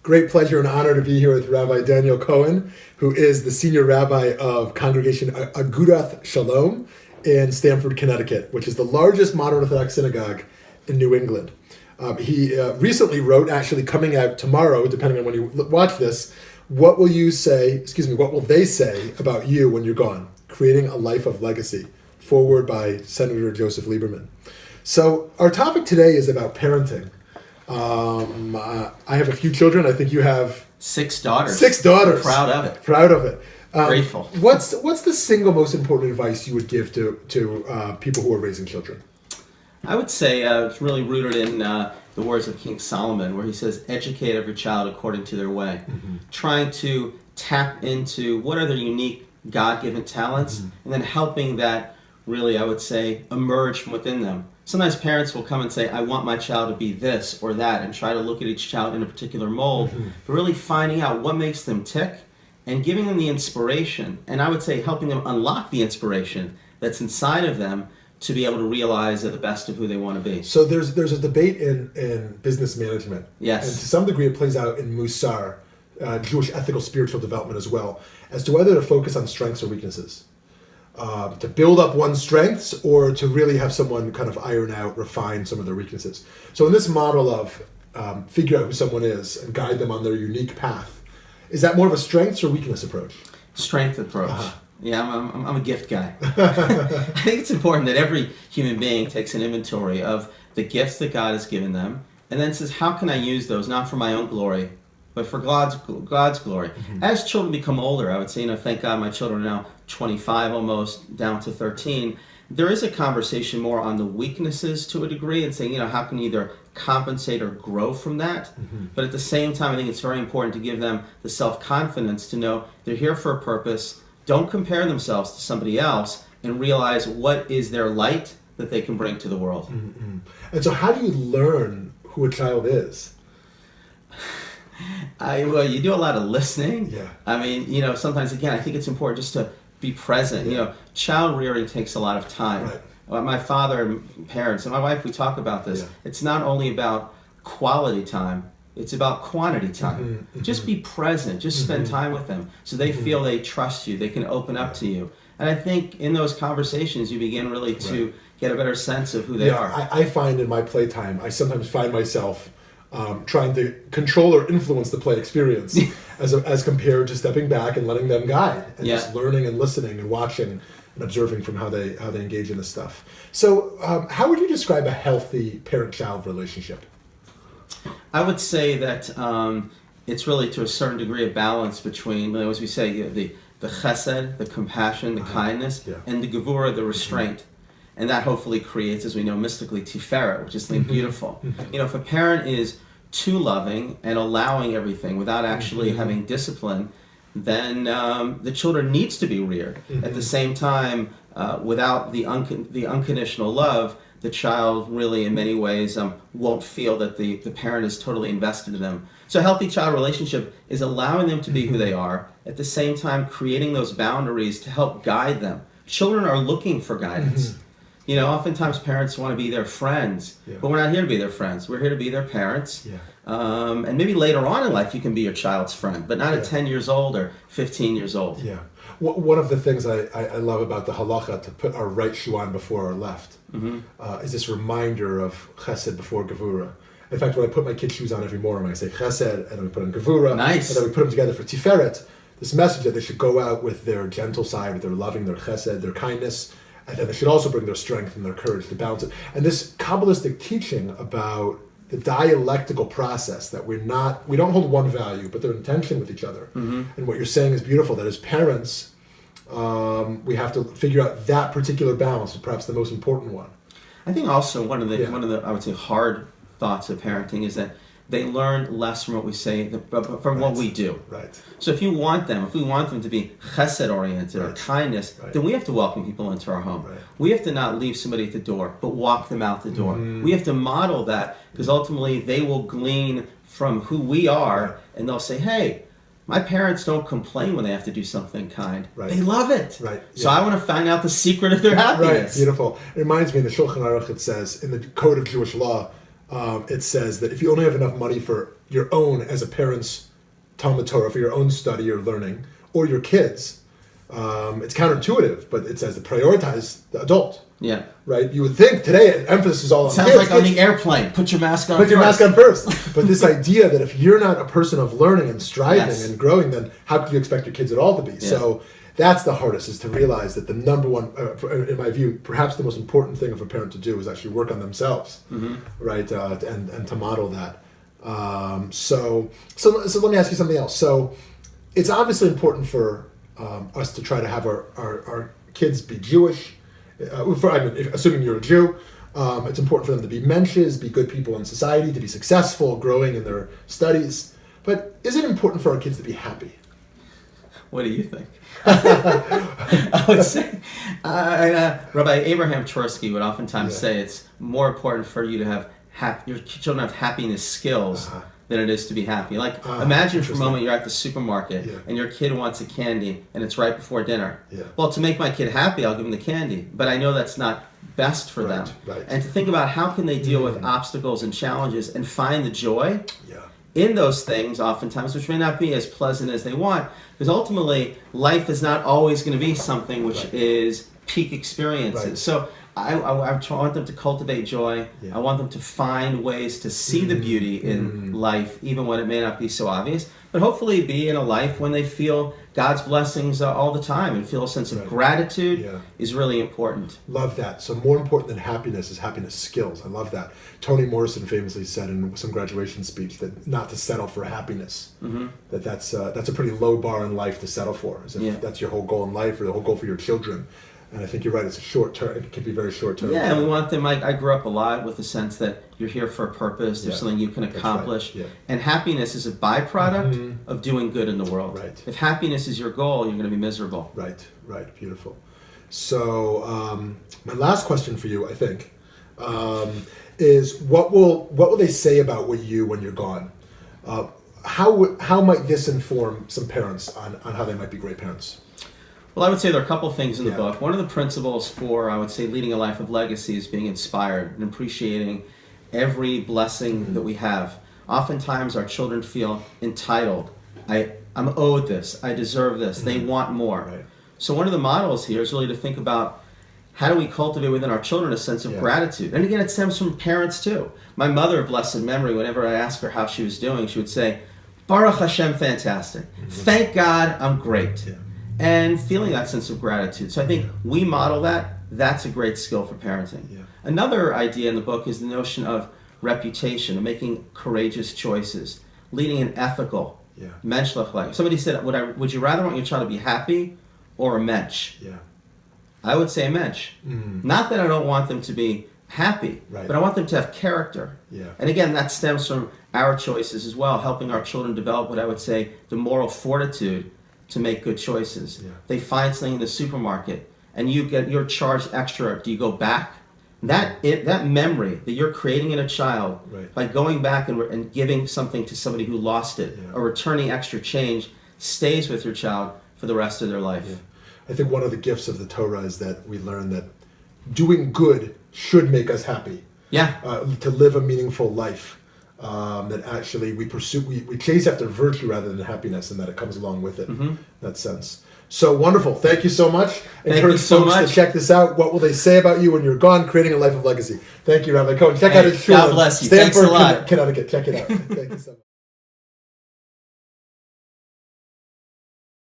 Great pleasure and honor to be here with Rabbi Daniel Cohen, who is the senior rabbi of Congregation Agudath Shalom in Stamford, Connecticut, which is the largest modern Orthodox synagogue in New England. He recently wrote, actually coming out tomorrow, depending on when you watch this, what will they say about you when you're gone? Creating a Life of Legacy, forward by Senator Joseph Lieberman. So our topic today is about parenting. I have a few children. I think you have 6 daughters. 6 daughters. I'm proud of it. Grateful. What's the single most important advice you would give to people who are raising children? I would say it's really rooted in the words of King Solomon, where he says, educate every child according to their way. Mm-hmm. Trying to tap into what are their unique God-given talents, mm-hmm. and then helping that really, I would say, emerge from within them. Sometimes parents will come and say, I want my child to be this or that, and try to look at each child in a particular mold, mm-hmm. but really finding out what makes them tick and giving them the inspiration, and I would say helping them unlock the inspiration that's inside of them to be able to realize they're the best of who they want to be. So there's a debate in business management. Yes. And to some degree it plays out in Musar, Jewish ethical spiritual development as well, as to whether to focus on strengths or weaknesses. To build up one's strengths or to really have someone kind of iron out, refine some of their weaknesses. So in this model of figure out who someone is and guide them on their unique path, is that more of a strengths or weakness approach? Strength approach. Uh-huh. Yeah, I'm a gift guy. I think it's important that every human being takes an inventory of the gifts that God has given them and then says, how can I use those, not for my own glory, but for God's glory. Mm-hmm. As children become older, I would say, thank God my children are now 25 almost, down to 13. There is a conversation more on the weaknesses to a degree and saying, how can you either compensate or grow from that? Mm-hmm. But at the same time, I think it's very important to give them the self-confidence to know they're here for a purpose. Don't compare themselves to somebody else and realize what is their light that they can bring to the world. Mm-hmm. And so how do you learn who a child is? You do a lot of listening. Yeah. I mean, sometimes, again, I think it's important just to be present. Yeah. Child rearing takes a lot of time. Right. My father and parents and my wife, we talk about this. Yeah. It's not only about quality time, it's about quantity time. Mm-hmm, mm-hmm. Just be present. Just spend mm-hmm. time with them so they mm-hmm. feel they trust you. They can open up to you. And I think in those conversations, you begin really to get a better sense of who they are. I find in my playtime, I sometimes find myself trying to control or influence the play experience as compared to stepping back and letting them guide and just learning and listening and watching and observing from how they engage in this stuff. So how would you describe a healthy parent-child relationship? I would say that it's really to a certain degree of balance between, as we say, the chesed, the compassion, the kindness, and the gevura, the restraint. Mm-hmm. And that hopefully creates, as we know mystically, tiferet, which is something mm-hmm. beautiful. Mm-hmm. If a parent is too loving and allowing everything without actually mm-hmm. having discipline, then the children needs to be reared. Mm-hmm. At the same time, without the unconditional love, the child really in many ways won't feel that the parent is totally invested in them. So a healthy child relationship is allowing them to be who they are, at the same time creating those boundaries to help guide them. Children are looking for guidance. Mm-hmm. Oftentimes parents want to be their friends, but we're not here to be their friends. We're here to be their parents. Yeah. And maybe later on in life you can be your child's friend, but not at 10 years old or 15 years old. Yeah. One of the things I love about the halacha, to put our right shoe on before our left, mm-hmm. Is this reminder of chesed before gevura. In fact, when I put my kids' shoes on every morning, I say chesed, and then we put on gevura, nice. And then we put them together for tiferet, this message that they should go out with their gentle side, with their loving, their chesed, their kindness, and then they should also bring their strength and their courage to balance it. And this Kabbalistic teaching about the dialectical process, that we don't hold one value, but they're in tension with each other. Mm-hmm. And what you're saying is beautiful, that as parents, we have to figure out that particular balance, perhaps the most important one. I think also one of the I would say hard thoughts of parenting is that they learn less from what we say from what we do. Right. So if we want them to be chesed-oriented or kindness, then we have to welcome people into our home. Right. We have to not leave somebody at the door, but walk them out the door. Mm. We have to model that, because ultimately they will glean from who we are, and they'll say, hey, my parents don't complain when they have to do something kind. Right. They love it. Right. Yeah. So I want to find out the secret of their happiness. Right. Beautiful. It reminds me in the Shulchan Aruch, it says, in the Code of Jewish Law, it says that if you only have enough money for your own as a parent's Talmud Torah, for your own study or learning, or your kids, it's counterintuitive, but it says to prioritize the adult. Yeah. Right? You would think today emphasis is all on Sounds kids. like on the airplane. Put your mask on Put your first. mask on first. But this idea that if you're not a person of learning and striving Yes. and growing, then how could you expect your kids at all to be? Yeah. So that's the hardest, is to realize that the number one, in my view, perhaps the most important thing of a parent to do is actually work on themselves, right? And to model that. So let me ask you something else. So it's obviously important for us to try to have our kids be Jewish. Assuming you're a Jew, it's important for them to be mensches, be good people in society, to be successful, growing in their studies. But is it important for our kids to be happy? What do you think? I would say, Rabbi Abraham Tversky would oftentimes say it's more important for you to have your children have happiness skills than it is to be happy. Like, imagine for a moment you're at the supermarket and your kid wants a candy and it's right before dinner. Well, to make my kid happy, I'll give them the candy, but I know that's not best for them. And to think about how can they deal with obstacles and challenges and find the joy in those things, oftentimes, which may not be as pleasant as they want, because ultimately life is not always going to be something which is peak experiences. So I want them to cultivate joy. I want them to find ways to see the beauty in life, even when it may not be so obvious. But hopefully be in a life when they feel God's blessings all the time and feel a sense of gratitude is really important. Love that. So more important than happiness is happiness skills. I love that. Toni Morrison famously said in some graduation speech that not to settle for happiness. That's a pretty low bar in life to settle for. As if that's your whole goal in life, or the whole goal for your children. And I think you're right, it's a short term, it can be very short term. Yeah, and we want them, I grew up a lot with the sense that you're here for a purpose, there's something you can accomplish. And happiness is a byproduct of doing good in the world. If happiness is your goal, you're going to be miserable. Right, beautiful. So my last question for you, I think, is what will they say about you when you're gone? How might this inform some parents on how they might be great parents? Well, I would say there are a couple things in the book. One of the principles for, I would say, leading a life of legacy is being inspired and appreciating every blessing that we have. Oftentimes our children feel entitled. I'm owed this. I deserve this. They want more. So one of the models here is really to think about how do we cultivate within our children a sense of gratitude. And again, it stems from parents too. My mother, of blessed memory, whenever I asked her how she was doing, she would say, Baruch Hashem, fantastic. Thank God, I'm great. And feeling that sense of gratitude. So I think we model that. That's a great skill for parenting. Another idea in the book is the notion of reputation, of making courageous choices, leading an ethical, menschlich life. Somebody said, would you rather want your child to be happy or a mensch? I would say a mensch. Not that I don't want them to be happy, but I want them to have character. And again, that stems from our choices as well, helping our children develop what I would say the moral fortitude to make good choices. They find something in the supermarket and you're charged extra. Do you go back? That memory that you're creating in a child by going back and giving something to somebody who lost it or returning extra change stays with your child for the rest of their life. I think one of the gifts of the Torah is that we learn that doing good should make us happy. To live a meaningful life. That actually we chase after virtue rather than happiness, and that it comes along with it. That sense. So wonderful. Thank you so much. Encourage folks to check this out. What will they say about you when you're gone? Creating a life of legacy. Thank you, Rabbi Cohen. Check out his shul. God bless you. Stanford, Thanks a lot. Connecticut. Check it out. Thank you so much.